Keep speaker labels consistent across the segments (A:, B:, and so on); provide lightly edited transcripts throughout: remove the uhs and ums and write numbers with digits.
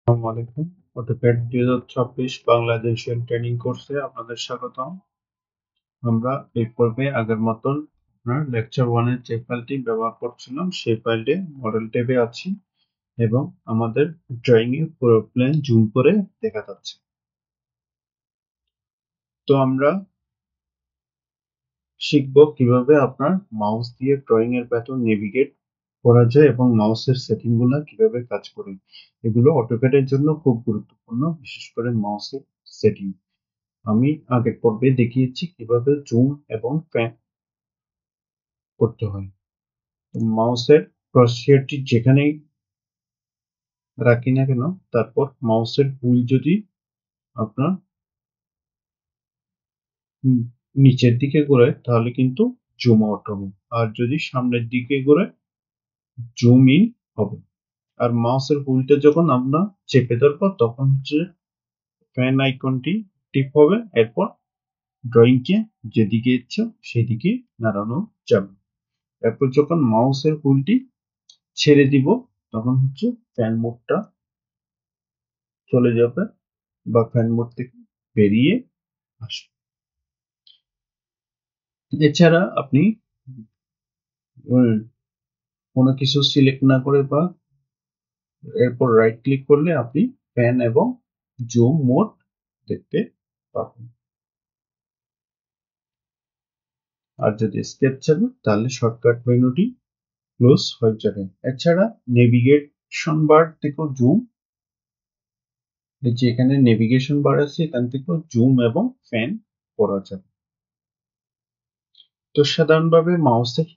A: আসসালামু আলাইকুম। অটোক্যাড 2026 বাংলাদেশের ট্রেনিং কোর্সে আপনাদের স্বাগতম। আমরা এই পর্বে আগের মতন আপনার লেকচার 1 এর যে ফাইলটি ব্যবহার করছিলাম সেই ফাইলটি মডেল ট্যাবে আছি এবং আমাদের ড্রয়িং এ পুরো প্লেন জুম করে দেখা যাচ্ছে। তো আমরা শিখব কিভাবে আপনার মাউস দিয়ে ড্রয়িং এর ভেতর নেভিগেট করা যায় এবং মাউসের সেটিং গুলো কিভাবে কাজ করে। এগুলো অটোক্যাড এর জন্য খুব গুরুত্বপূর্ণ, বিশেষ করে মাউসের সেটিং। আমি আগের পর্বে দেখিয়েছি কিভাবে জুম এবং প্যান করতে হয়। মাউসের ক্রসহেয়ারটি যেখানেই রাখি না কেন, তারপর মাউসের হুইল যদি আপনার নিচের দিকে ঘোরে তাহলে কিন্তু জুম আউট হবে, আর যদি সামনের দিকে ঘোরে জুম ইন হবে। আর মাউসের হুইলটা যখন আমরা চেপে ধরবো তখন হচ্ছে প্যান আইকনটি টিপ হবে, এরপর ড্রয়িংকে যেদিকে ইচ্ছা সেদিকে নাড়ানো যাবে। এরপর যখন মাউসের হুইলটি ছেড়ে দিব তখন হচ্ছে ফ্যান মোডটা চলে যাবে বা ফ্যান মোড থেকে বেরিয়ে আসবে। এছাড়া আপনি কোনো কিছু সিলেক্ট না করে বা এরপর রাইট ক্লিক করলে আপনি ফ্যান এবং জুম মোড দেখতে পাবেন। আর যদি এস্কেপ চান তাহলে শর্টকাট মেনুটি ক্লোজ হয়ে যাবে। এছাড়া নেভিগেশন বার থেকেও জুম, এই যে এখানে নেভিগেশন বার আছে এখান থেকেও জুম এবং ফ্যান করা যাবে। তো সাধারণভাবে মাউসের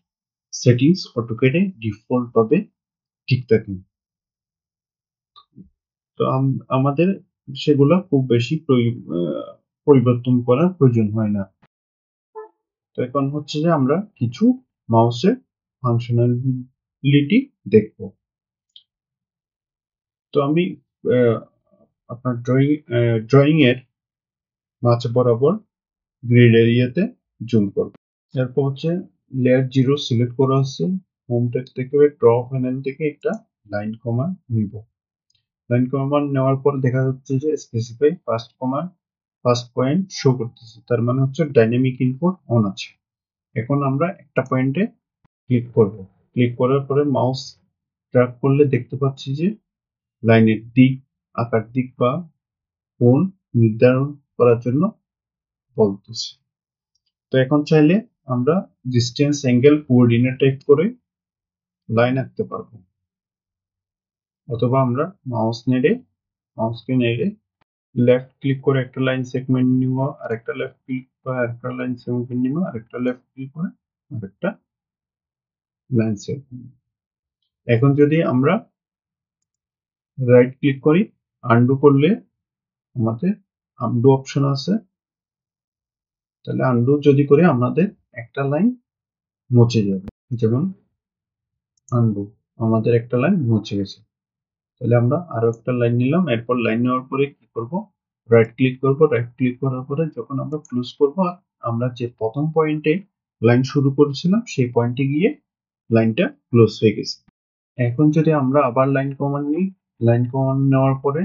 A: সেটিংস অটোক্যাডে ডিফল্ট ভাবে ঠিক থাকে। তো আমাদের সেগুলো খুব বেশি পরিবর্তন করার প্রয়োজন হয় না। তো এখন হচ্ছে যে আমরা কিছু মাউসের ফাংশনালিটি দেখব। তো আমি আপনার ড্রয়িং এর মাঝ বরাবর গ্রিড এরিয়াতে জুম করব। এরপর হচ্ছে লেয়ার 0 সিলেক্ট করা আছে। হোম ট্যাব থেকে ড্র প্যানেল থেকে একটা লাইন কমান্ড নিব। লাইন কমান্ড নেওয়ার পর দেখা যাচ্ছে যে স্পেসিফাই ফার্স্ট পয়েন্ট শো করতেছে, তার মানে হচ্ছে ডাইনামিক ইনপুট অন আছে। এখন আমরা একটা পয়েন্টে ক্লিক করব। ক্লিক করার পরে মাউস ড্র্যাগ করলে দেখতে পাচ্ছি যে লাইনের দিক, আকার দিক বা কোণ নির্ধারণ করার জন্য বলতেছে। তো এখন চাইলে আমরা ডিস্টেন্স, অ্যাঙ্গেল, কোঅর্ডিনেট টাইপ করে লাইন আঁকতে পারবো, অথবা আমরা মাউসকে নেড়ে লেফট ক্লিক করে একটা লাইন সেগমেন্ট নিব, আরেকটা লেফট ক্লিক করে আরেকটা লাইন সেগমেন্ট নিব, আরেকটা লেফট ক্লিক করে আরেকটা লাইন সেগমেন্ট। এখন যদি আমরা রাইট ক্লিক করি, আনডু করলে আমাদের আনডু অপশন আছে, তাহলে আনডু যদি করে আমাদের একটা লাইন মুছে যাবে। যেমন আনডু, আমাদের একটা লাইন মুছে গেছে। তাহলে আমরা আরো একটা লাইন নিলাম, এরপর লাইন নেওয়ার পরে কি করব, রাইট ক্লিক করব। রাইট ক্লিক করার পরে যখন আমরা ক্লোজ করব, আমরা যে প্রথম পয়েন্টে লাইন শুরু করেছিলাম সেই পয়েন্টে গিয়ে লাইনটা ক্লোজ হয়ে গেছে। এখন যদি আমরা আবার লাইন কমান্ড নিই, লাইন কমান্ড নেওয়ার পরে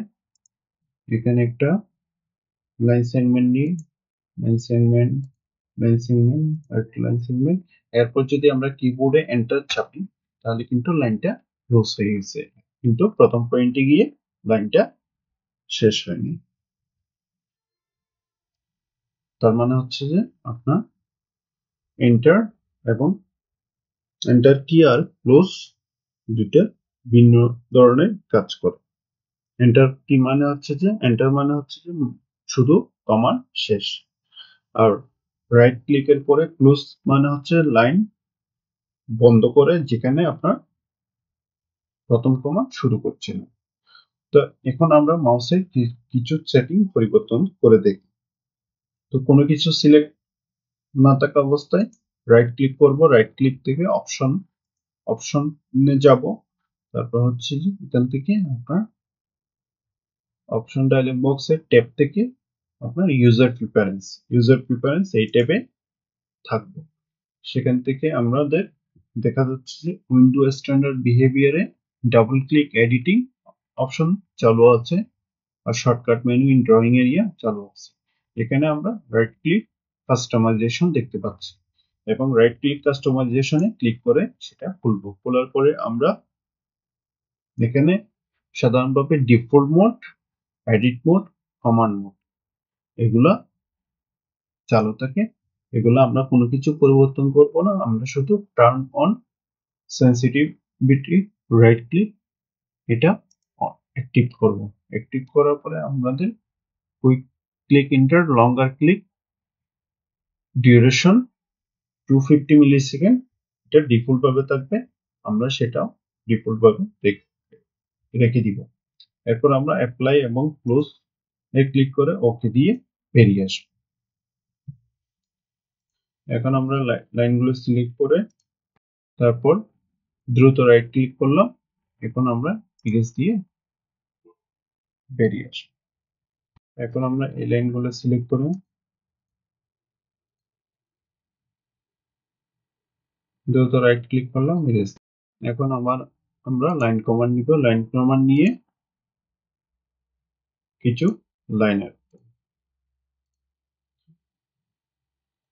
A: এখানে একটা লাইন সেগমেন্ট নিই, লাইন সেগমেন্ট, লাইন সেগমেন্ট, আরেকটা লাইন সেগমেন্ট। এরপর যদি আমরা কিবোর্ডে এন্টার চাপি তাহলে কিন্তু লাইনটা ক্লোজ হয়ে গেছে, কিন্তু প্রথম পয়েন্টে গিয়ে লাইনটা শেষ হয়নি। তার মানে হচ্ছে যে আপনার এন্টার এবং এন্টার কি আর ক্লোজ দুইটা ভিন্ন ধরনের কাজ করে। এন্টার কি মানে হচ্ছে যে এন্টার মানে হচ্ছে যে শুধু কমান্ড শেষ, আর রাইট ক্লিকের পরে ক্লোজ মানে হচ্ছে লাইন বন্ধ করে যেখানে আপনার প্রথম কমান্ড শুরু করছিল। তো এখন আমরা মাউসের কিছু সেটিং পরিবর্তন করে দেখি। তো কোনো কিছু সিলেক্ট না থাকা অবস্থায় রাইট ক্লিক করব, রাইট ক্লিক থেকে অপশনে যাব, তারপর হচ্ছে যে এখান থেকে আপনার অপশন ডায়লগ বক্সের ট্যাব থেকে আপনার ইউজার প্রিফারেন্স এই ট্যাবে থাকবে। সেখান থেকে আমাদের দেখা যাচ্ছে যে উইন্ডো স্ট্যান্ডার্ড বিহেভিয়ারে ডাবল ক্লিক এডিটিং অপশন চালু আছে আর shortcut menu in drawing area চালু আছে। এখানে আমরা রাইট ক্লিক কাস্টমাইজেশন দেখতে পাচ্ছি এবং রাইট ক্লিক কাস্টমাইজেশনে ক্লিক করে সেটা খুলবো। খোলার পরে আমরা এখানে সাধারণভাবে default mode, edit mode, command mode এগুলা চালু থাকে। এগুলো আমরা কোনো কিছু পরিবর্তন করব না, আমরা শুধু turn on sensitivity right click এটা অ্যাক্টিভ করব। অ্যাক্টিভ করার পরে আমাদের কুইক ক্লিক ইন্টার লঙ্গার ক্লিক ডিউরেশন 250 মিলি সেকেন্ড এটা ডিফল্ট ভাবে থাকবে, আমরা সেটাও ডিফল্ট ভাবে রেখে দিব। এরপর আমরা অ্যাপ্লাই এবং ক্লোজ এ ক্লিক করে ওকে দিয়ে বেরিয়ে আসবো। এখন আমরা লাইনগুলো সিলেক্ট করে তারপর দ্রুত রাইট ক্লিক করলাম। এখন আমরা ইরেজ দিয়ে বেরিয়ে আসবো। এখন আমরা এই লাইনগুলো সিলেক্ট করব, দ্রুত রাইট ক্লিক করলাম, ইরেজ। এখন আমরা লাইন কমান্ড নিব, লাইন কমান্ড নিয়ে কিছু লাইনার,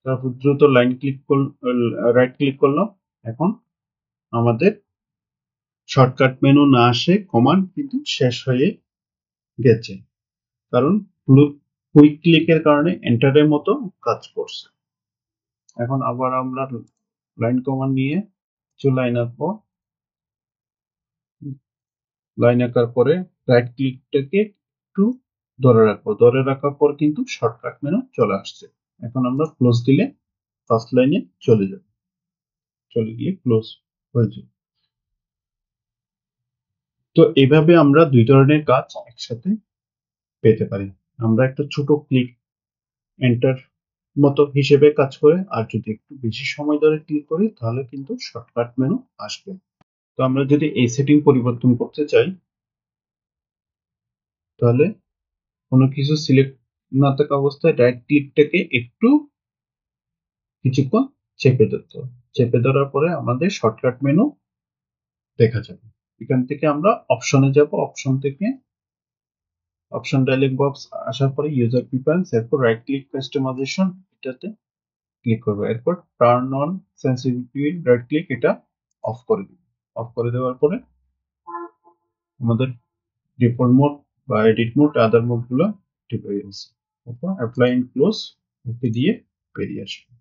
A: তারপর দ্রুত লাইন ক্লিক রাইট ক্লিক করলাম। এখন আমাদের শর্টকাট মেনু না আসে কমান্ড কিন্তু শেষ হয়ে গেছে, কারণ কুইক ক্লিকের কারণে এন্টারের মতো কাজ করছে। এখন আবার আমরা লাইন কমান্ড নিয়ে কিছু লাইন আঁকবো। লাইন আঁকার পরে রাইট ক্লিকটাকে একটু ধরে রাখবো, ধরে রাখার পর কিন্তু শর্টকাট মেনু চলে আসছে। এখন আমরা ক্লোজ দিলে ফার্স্ট লাইনে চলে যাবে, চলে গিয়ে ক্লোজ হয়ে যাবে। তো এইভাবে আমরা দুই ধরনের কাজ একসাথে পেতে পারি। আমরা একটা ছোট ক্লিক এন্টার মতো হিসেবে কাজ করে, আর যদি একটু বেশি সময় ধরে ক্লিক করি তাহলে কিন্তু শর্টকাট মেনু আসবে। তো আমরা যদি এই সেটিং পরিবর্তন করতে চাই তাহলে কোনো কিছু সিলেক্ট না থাকা অবস্থায় রাইট ক্লিকটাকে একটু কিছুক্ষণ চেপে ধরতে হবে। চেপে ধরার পরে আমাদের শর্টকাট মেনু দেখা যাবে। এখান থেকে আমরা অপশনে যাব, অপশন থেকে অপশন ডায়লগ বক্স আসার পরে ইউজার প্রিফারেন্স, এরপর রাইট ক্লিক কাস্টমাইজেশন এটাতে ক্লিক করব। এরপর turn on sensitivity right click এটা অফ করে দিব। অফ করে দেওয়ার পরে আমাদের ডিফল্ট মোড বা এডিট মোড আদার মোড গুলো অ্যাক্টিভ হয়ে গেছে। তারপর অ্যাপ্লাই এন্ড ক্লোজ ওকে দিয়ে বেরিয়ে আসবে।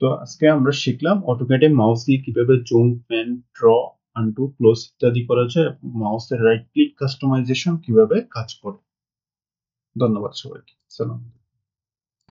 A: তো আজকে আমরা শিখলাম অটোক্যাডে মাউস দিয়ে কিভাবে zoom, pan, draw, undo, close ইত্যাদি করা যায়, মাউসের রাইট ক্লিক কাস্টমাইজেশন কিভাবে কাজ করে। ধন্যবাদ সবাইকে। সালাম।